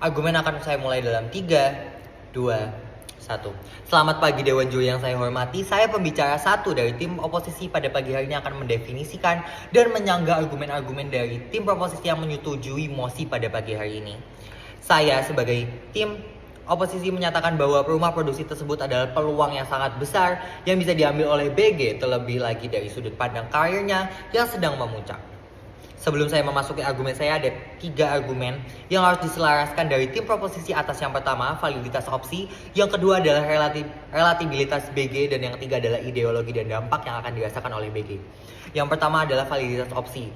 Argumen akan saya mulai dalam 3, 2, 1. Selamat pagi Dewan Juri yang saya hormati. Saya pembicara satu dari tim oposisi pada pagi hari ini akan mendefinisikan dan menyanggah argumen-argumen dari tim proposisi yang menyetujui mosi pada pagi hari ini. Saya sebagai tim oposisi menyatakan bahwa rumah produksi tersebut adalah peluang yang sangat besar yang bisa diambil oleh BG, terlebih lagi dari sudut pandang karirnya yang sedang memuncak. Sebelum saya memasuki argumen saya, ada 3 argumen yang harus diselaraskan dari tim proposisi atas. Yang pertama, validitas opsi. Yang kedua adalah relatibilitas BG. Dan yang ketiga adalah ideologi dan dampak yang akan dirasakan oleh BG. Yang pertama adalah validitas opsi.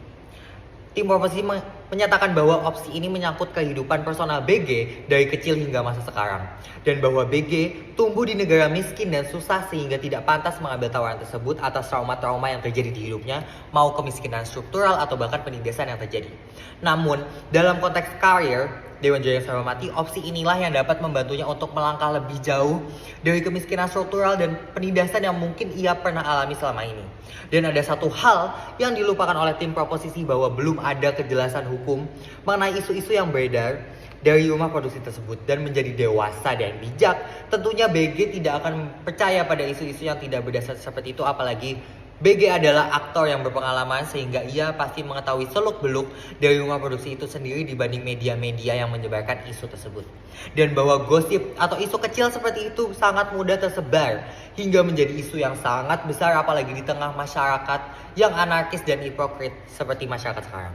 Tim proposisi menyatakan bahwa opsi ini menyangkut kehidupan personal BG dari kecil hingga masa sekarang. Dan bahwa BG tumbuh di negara miskin dan susah sehingga tidak pantas mengambil tawaran tersebut atas trauma-trauma yang terjadi di hidupnya, mau kemiskinan struktural atau bahkan penindasan yang terjadi. Namun, dalam konteks karir, Dewan Juri yang saya hormati, opsi inilah yang dapat membantunya untuk melangkah lebih jauh dari kemiskinan struktural dan penindasan yang mungkin ia pernah alami selama ini. Dan ada satu hal yang dilupakan oleh tim proposisi, bahwa belum ada kejelasan hukum mengenai isu-isu yang beredar dari rumah produksi tersebut. Dan menjadi dewasa dan bijak, tentunya BG tidak akan percaya pada isu-isu yang tidak berdasar seperti itu, apalagi BG adalah aktor yang berpengalaman sehingga ia pasti mengetahui seluk-beluk dari rumah produksi itu sendiri dibanding media-media yang menyebarkan isu tersebut. Dan bahwa gosip atau isu kecil seperti itu sangat mudah tersebar hingga menjadi isu yang sangat besar, apalagi di tengah masyarakat yang anarkis dan hipokrit seperti masyarakat sekarang.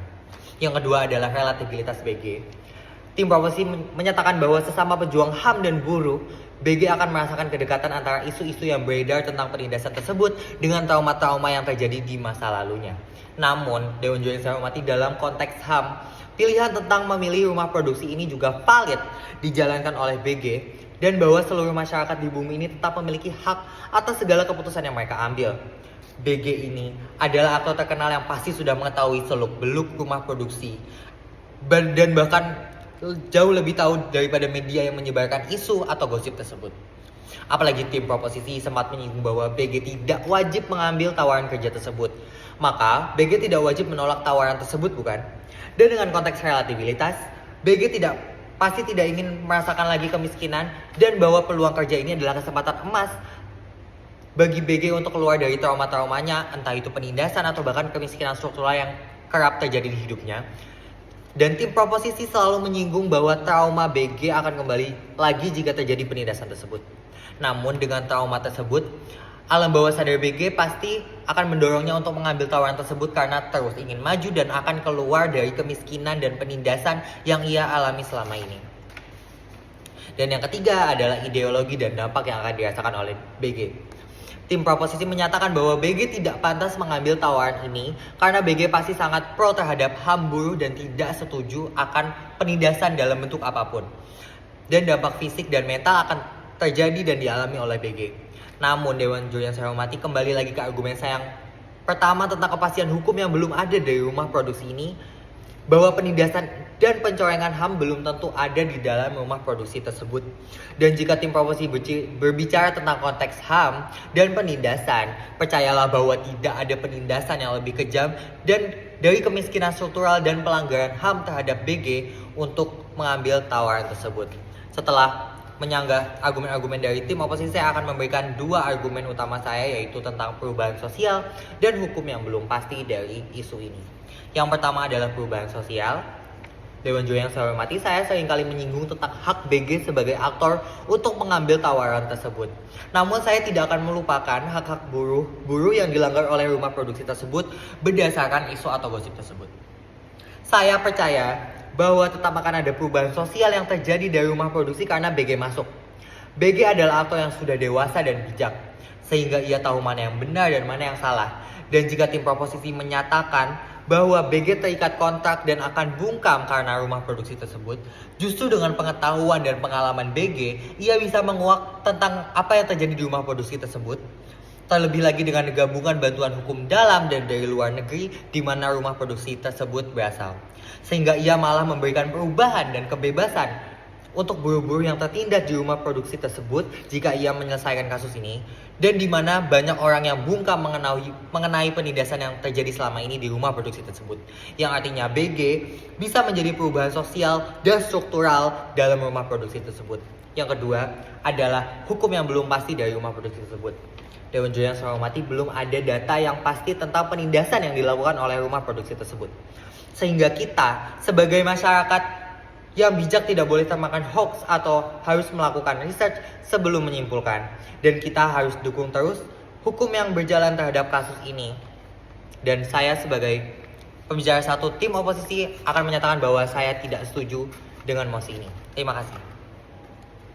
Yang kedua adalah relativitas BG. Tim proposisi menyatakan bahwa sesama pejuang HAM dan buruh, BG akan merasakan kedekatan antara isu-isu yang beredar tentang penindasan tersebut dengan trauma-trauma yang terjadi di masa lalunya. Namun, Dewan Juri yang saya hormati, dalam konteks HAM, pilihan tentang memilih rumah produksi ini juga valid dijalankan oleh BG, dan bahwa seluruh masyarakat di bumi ini tetap memiliki hak atas segala keputusan yang mereka ambil. BG ini adalah aktor terkenal yang pasti sudah mengetahui seluk-beluk rumah produksi, dan bahkan jauh lebih tahu daripada media yang menyebarkan isu atau gosip tersebut. Apalagi tim proposisi sempat menyinggung bahwa BG tidak wajib mengambil tawaran kerja tersebut. Maka BG tidak wajib menolak tawaran tersebut, bukan? Dan dengan konteks relativitas, BG pasti tidak ingin merasakan lagi kemiskinan, dan bahwa peluang kerja ini adalah kesempatan emas bagi BG untuk keluar dari trauma-traumanya, entah itu penindasan atau bahkan kemiskinan struktural yang kerap terjadi di hidupnya. Dan tim proposisi selalu menyinggung bahwa trauma BG akan kembali lagi jika terjadi penindasan tersebut. Namun dengan trauma tersebut, alam bawah sadar BG pasti akan mendorongnya untuk mengambil tawaran tersebut karena terus ingin maju dan akan keluar dari kemiskinan dan penindasan yang ia alami selama ini. Dan yang ketiga adalah ideologi dan dampak yang akan dirasakan oleh BG. Tim proposisi menyatakan bahwa BG tidak pantas mengambil tawaran ini karena BG pasti sangat pro terhadap HAM buruh dan tidak setuju akan penindasan dalam bentuk apapun. Dan dampak fisik dan mental akan terjadi dan dialami oleh BG. Namun Dewan Juri yang saya hormati, kembali lagi ke argumen saya yang pertama tentang kepastian hukum yang belum ada dari rumah produksi ini, bahwa penindasan dan pencorengan HAM belum tentu ada di dalam rumah produksi tersebut. Dan jika tim proposisi berbicara tentang konteks HAM dan penindasan, percayalah bahwa tidak ada penindasan yang lebih kejam dan dari kemiskinan struktural dan pelanggaran HAM terhadap BG untuk mengambil tawaran tersebut. Setelah menyanggah argumen-argumen dari tim oposisi, saya akan memberikan 2 argumen utama saya, yaitu tentang perubahan sosial dan hukum yang belum pasti dari isu ini. Yang pertama adalah perubahan sosial. Dewan Juri yang saya hormati, saya seringkali menyinggung tentang hak BG sebagai aktor untuk mengambil tawaran tersebut. Namun saya tidak akan melupakan hak-hak buruh yang dilanggar oleh rumah produksi tersebut berdasarkan isu atau gosip tersebut. Saya percaya bahwa tetap akan ada perubahan sosial yang terjadi dari rumah produksi karena BG masuk. BG adalah aktor yang sudah dewasa dan bijak, sehingga ia tahu mana yang benar dan mana yang salah. Dan jika tim proposisi menyatakan bahwa BG terikat kontrak dan akan bungkam karena rumah produksi tersebut, justru dengan pengetahuan dan pengalaman BG, ia bisa menguak tentang apa yang terjadi di rumah produksi tersebut. Terlebih lagi dengan gabungan bantuan hukum dalam dan dari luar negeri di mana rumah produksi tersebut berasal. Sehingga ia malah memberikan perubahan dan kebebasan untuk buruh-buruh yang tertindas di rumah produksi tersebut jika ia menyelesaikan kasus ini, dan di mana banyak orang yang bungkam mengenai penindasan yang terjadi selama ini di rumah produksi tersebut, yang artinya BG bisa menjadi perubahan sosial dan struktural dalam rumah produksi tersebut. Yang kedua adalah hukum yang belum pasti dari rumah produksi tersebut. Dewan Juri yang saya hormati, belum ada data yang pasti tentang penindasan yang dilakukan oleh rumah produksi tersebut, sehingga kita sebagai masyarakat yang bijak tidak boleh termakan hoax atau harus melakukan research sebelum menyimpulkan. Dan kita harus dukung terus hukum yang berjalan terhadap kasus ini. Dan saya sebagai pembicara satu tim oposisi akan menyatakan bahwa saya tidak setuju dengan mosi ini. Terima kasih.